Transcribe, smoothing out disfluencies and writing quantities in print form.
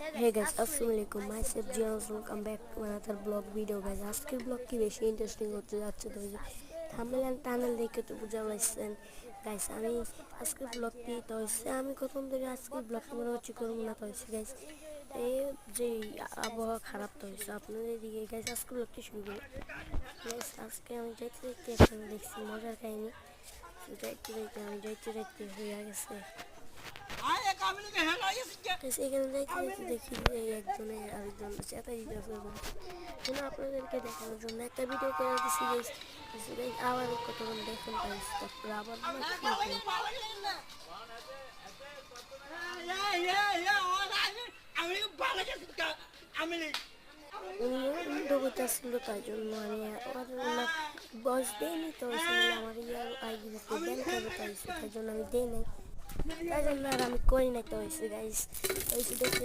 Hey guys, Assalamualaikum. Myself Jians. Welcome back to another blog video, guys. আজকের blog কি বেশি interesting হতে যাচ্ছে তো থাম্বনেল এন্ড টানেল দেখে তো বুঝা পাইছেন গাইস। আমি আজকের ব্লগটি তো হচ্ছে আমি প্রথম থেকে আজকের ব্লগটা মনে হচ্ছে করবো না তো হচ্ছে গাইস। এই যে আবহাওয়া খারাপ তো হচ্ছে আপনাদের দিকে গাইস। আজকের ব্লগটি শুরু করি গাইস। আজকে আমি যাইতে যাইতে একটা দেখছি মজার কাহিনী। আমি যাইতে যাইতে হয়ে গেছে এখানে যাইতে দেখি যে একজনের আরেকজন চেতা দিতেছে আপনাদেরকে দেখানোর জন্য একটা ভিডিও করে দিচ্ছি গাইস। আবার কতক্ষণ দেখুন গাইস, তারপরে আবার উনি করতেছিল তাই জন্য আমি বয়স দেয়নি তো আমার ইয়ার আইডিতে ব্যান করে তাই জন্য আমি দেই নাই, তাই জন্য আর আমি করি নাই তো হয়েছে গাইস। হয়েছে দেখতে